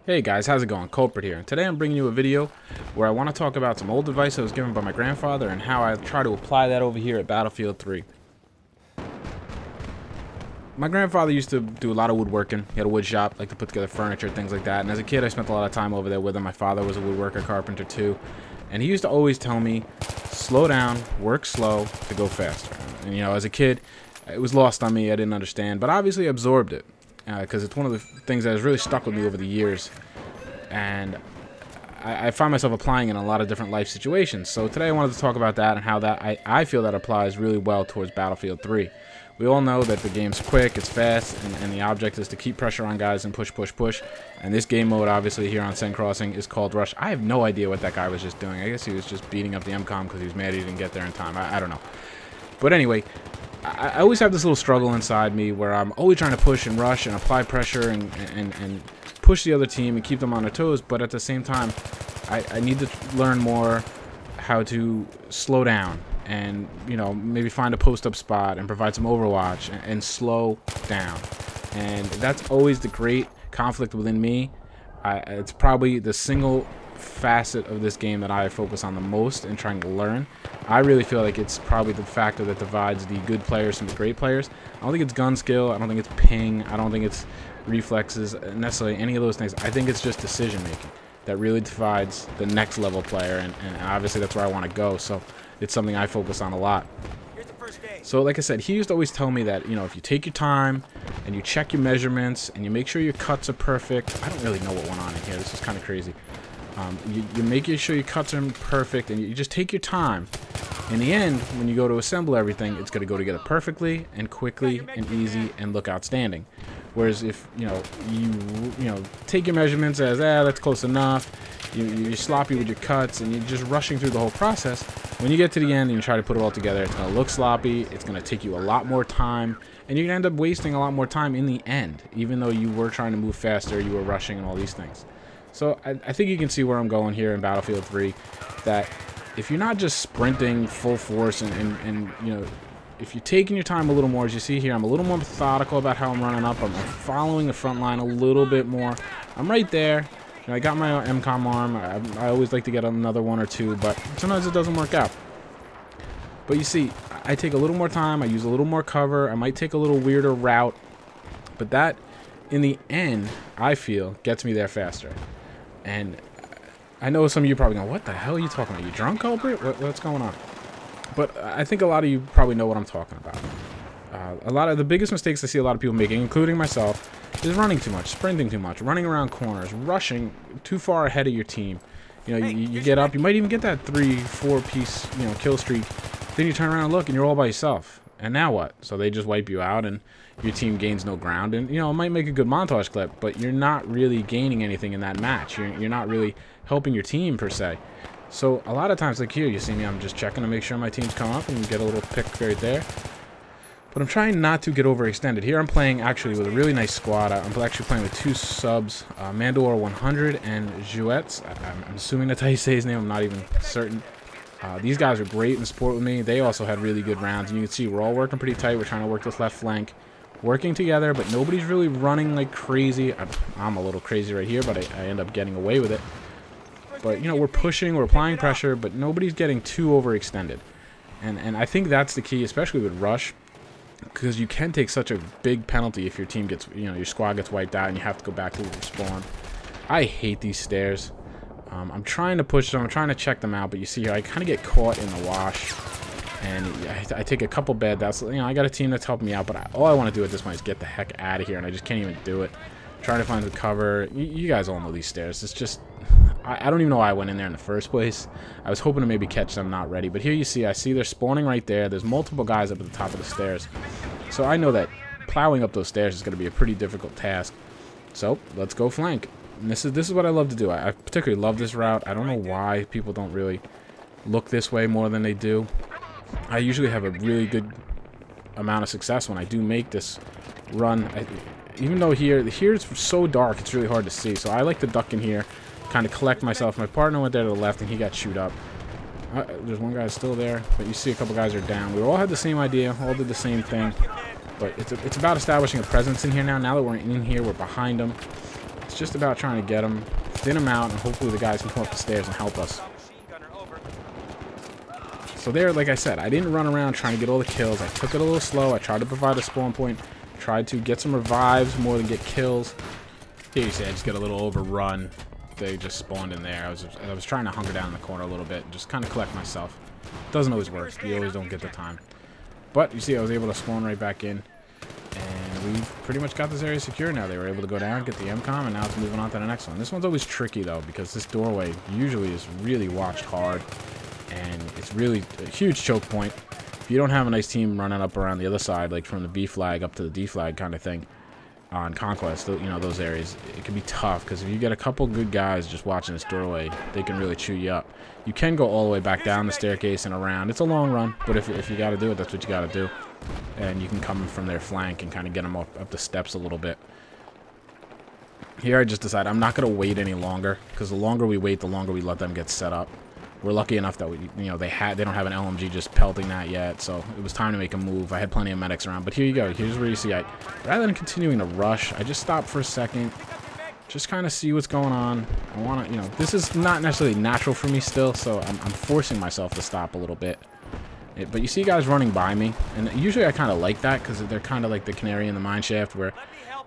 Hey guys, how's it going? Kulprit here, and today I'm bringing you a video where I want to talk about some old advice that was given by my grandfather and how I try to apply that over here at Battlefield 3. My grandfather used to do a lot of woodworking. He had a wood shop, like to put together furniture, things like that, and as a kid I spent a lot of time over there with him. My father was a woodworker, carpenter too, and he used to always tell me, slow down, work slow to go faster. And you know, as a kid, it was lost on me, I didn't understand, but obviously I absorbed it. Because it's one of the things that has really stuck with me over the years, and I find myself applying it in a lot of different life situations. So today I wanted to talk about that and how that I feel that applies really well towards Battlefield 3. We all know that the game's quick, it's fast, and the object is to keep pressure on guys and push, push, push. And this game mode, obviously, here on SEN Crossing is called Rush. I have no idea what that guy was just doing. I guess he was just beating up the MCOM because he was mad he didn't get there in time. I don't know. But anyway, I always have this little struggle inside me where I'm always trying to push and rush and apply pressure and push the other team and keep them on their toes, but at the same time, I need to learn more how to slow down and, you know, maybe find a post-up spot and provide some overwatch and slow down. And that's always the great conflict within me. It's probably the single facet of this game that I focus on the most in trying to learn. I really feel like it's probably the factor that divides the good players from the great players. I don't think it's gun skill, I don't think it's ping, I don't think it's reflexes, necessarily any of those things. I think it's just decision making that really divides the next level player, and obviously that's where I want to go, so it's something I focus on a lot. So like I said, he used to always tell me that, you know, if you take your time and you check your measurements and you make sure your cuts are perfect. I don't really know what went on in here, this is kind of crazy. You make sure your cuts are perfect and you just take your time. In the end, when you go to assemble everything, it's going to go together perfectly and quickly and easy and look outstanding. Whereas if, you know, take your measurements as, that's close enough, you're sloppy with your cuts and you're just rushing through the whole process, when you get to the end and you try to put it all together, it's going to look sloppy, it's going to take you a lot more time, and you're going to end up wasting a lot more time in the end, even though you were trying to move faster, you were rushing and all these things. So I think you can see where I'm going here in Battlefield 3, that if you're not just sprinting full force and you know, if you're taking your time a little more, as you see here, I'm a little more methodical about how I'm running up. I'm following the front line a little bit more. I'm right there. You know, I got my MCOM arm. I always like to get another one or two, but sometimes it doesn't work out. But you see, I take a little more time. I use a little more cover. I might take a little weirder route, but that, in the end, I feel, gets me there faster. And I know some of you probably go, what the hell are you talking about? You drunk, Kulprit? What's going on? But I think a lot of you probably know what I'm talking about. A lot of the biggest mistakes I see a lot of people making, including myself, is running too much, sprinting too much, running around corners, rushing too far ahead of your team. You know, you get up, you might even get that 3-4 piece, you know, kill streak. Then you turn around and look, and you're all by yourself. And now what? So they just wipe you out, and your team gains no ground. And, you know, it might make a good montage clip, but you're not really gaining anything in that match. You're not really helping your team, per se. So a lot of times, like here, you see me, I'm just checking to make sure my team's come up, and you get a little pick right there. But I'm trying not to get overextended. Here I'm playing actually with a really nice squad. I'm actually playing with two subs, Mandalore 100 and Jouets. I'm assuming that's how you say his name. I'm not even certain. These guys are great in support with me. They also had really good rounds. And you can see we're all working pretty tight. We're trying to work this left flank. Working together, but nobody's really running like crazy. I'm a little crazy right here, but I end up getting away with it. But, you know, we're pushing, we're applying pressure, but nobody's getting too overextended. And I think that's the key, especially with Rush, because you can take such a big penalty if your team gets, you know, your squad gets wiped out and you have to go back to spawn. I hate these stairs. I'm trying to push them, I'm trying to check them out, but you see here, I kind of get caught in the wash. And I take a couple bad deaths. You know, I got a team that's helping me out, but all I want to do at this point is get the heck out of here, and I just can't even do it. Trying to find the cover. You guys all know these stairs. It's just, I don't even know why I went in there in the first place. I was hoping to maybe catch them, not ready. But here you see, I see they're spawning right there. There's multiple guys up at the top of the stairs. So I know that plowing up those stairs is going to be a pretty difficult task. So let's go flank. And this is what I love to do. I particularly love this route. I don't know why people don't really look this way more than they do. I usually have a really good amount of success when I do make this run. Even though here it's so dark, it's really hard to see. So I like to duck in here, kind of collect myself. My partner went there to the left, and he got chewed up. There's one guy still there, but you see a couple guys are down. We all had the same idea, all did the same thing. But it's about establishing a presence in here now. Now that we're in here, we're behind them. It's just about trying to get them, thin them out, and hopefully the guys can come up the stairs and help us. So there, like I said, I didn't run around trying to get all the kills. I took it a little slow. I tried to provide a spawn point. Tried to get some revives more than get kills. Here you see I just get a little overrun. They just spawned in there. I was trying to hunker down in the corner a little bit and just kind of collect myself. Doesn't always work. You always don't get the time. But you see I was able to spawn right back in. And we've pretty much got this area secure now. They were able to go down, get the MCOM, and now it's moving on to the next one. This one's always tricky though, because this doorway usually is really watched hard. And it's really a huge choke point. If you don't have a nice team running up around the other side, like from the B flag up to the D flag kind of thing on Conquest, you know, those areas, it can be tough because if you get a couple good guys just watching this doorway, they can really chew you up. You can go all the way back down the staircase and around. It's a long run, but if you got to do it, that's what you got to do. And you can come from their flank and kind of get them up the steps a little bit. Here I just decided I'm not going to wait any longer because the longer we wait, the longer we let them get set up. We're lucky enough that they don't have an LMG just pelting that yet, so it was time to make a move. I had plenty of medics around, but here you go. Here's where you see rather than continuing to rush, I just stopped for a second, just kind of see what's going on. I want to, this is not necessarily natural for me still, so I'm forcing myself to stop a little bit. But you see guys running by me, and usually I kind of like that because they're kind of like the canary in the mine shaft where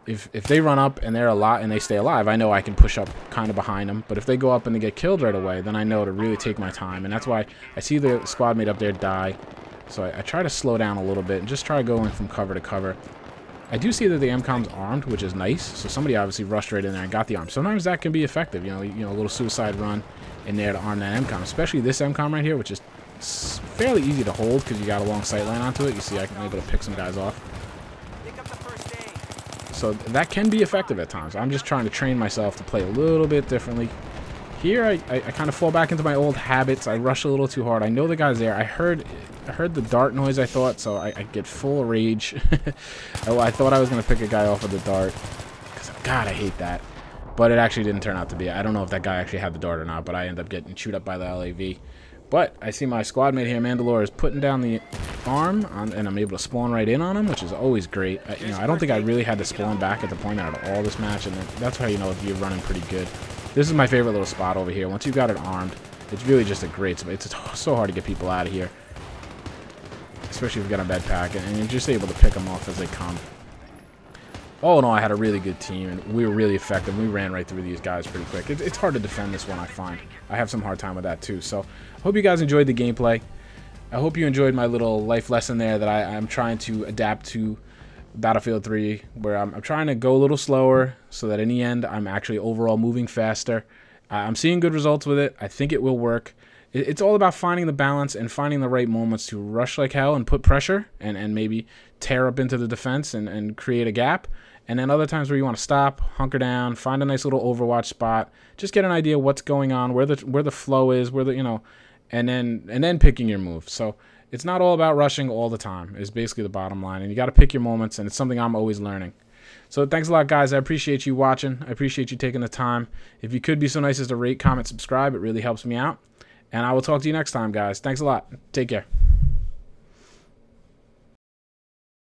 if they run up and they're and they stay alive, I know I can push up kind of behind them. But if they go up and they get killed right away, then I know to really take my time. And that's why I see the squad mate up there die. So I try to slow down a little bit and just try going from cover to cover. I do see that the MCOM's armed, which is nice. So somebody obviously rushed right in there and got the arm. Sometimes that can be effective. A little suicide run in there to arm that MCOM, especially this MCOM right here, which is fairly easy to hold because you got a long sight line onto it. You see I'm able to pick some guys off. So that can be effective at times. I'm just trying to train myself to play a little bit differently. Here, I kind of fall back into my old habits. I rush a little too hard. I know the guy's there. I heard the dart noise, I thought, so I get full of rage. I thought I was going to pick a guy off with the dart. Because, God, I hate that. But it actually didn't turn out to be. I don't know if that guy actually had the dart or not, but I ended up getting chewed up by the LAV. But I see my squad mate here, Mandalore, is putting down the arm, and I'm able to spawn right in on him, which is always great. I don't think I really had to spawn back at the point out of all this match, and that's how you know if you're running pretty good. This is my favorite little spot over here. Once you've got it armed, it's really just a great spot. It's so hard to get people out of here, especially if you've got a med pack, and you're just able to pick them off as they come. All in all, I had a really good team, and we were really effective. We ran right through these guys pretty quick. It's hard to defend this one, I find. I have some hard time with that, too. So, I hope you guys enjoyed the gameplay. I hope you enjoyed my little life lesson there that I'm trying to adapt to Battlefield 3, where I'm trying to go a little slower so that in the end, I'm actually overall moving faster. I'm seeing good results with it. I think it will work. It's all about finding the balance and finding the right moments to rush like hell and put pressure and maybe tear up into the defense and create a gap. And then other times where you want to stop, hunker down, find a nice little overwatch spot, just get an idea what's going on, where the flow is, and then picking your move. So it's not all about rushing all the time is basically the bottom line. And you got to pick your moments, and it's something I'm always learning. So thanks a lot, guys. I appreciate you watching. I appreciate you taking the time. If you could be so nice as to rate, comment, subscribe, it really helps me out. And I will talk to you next time, guys. Thanks a lot. Take care.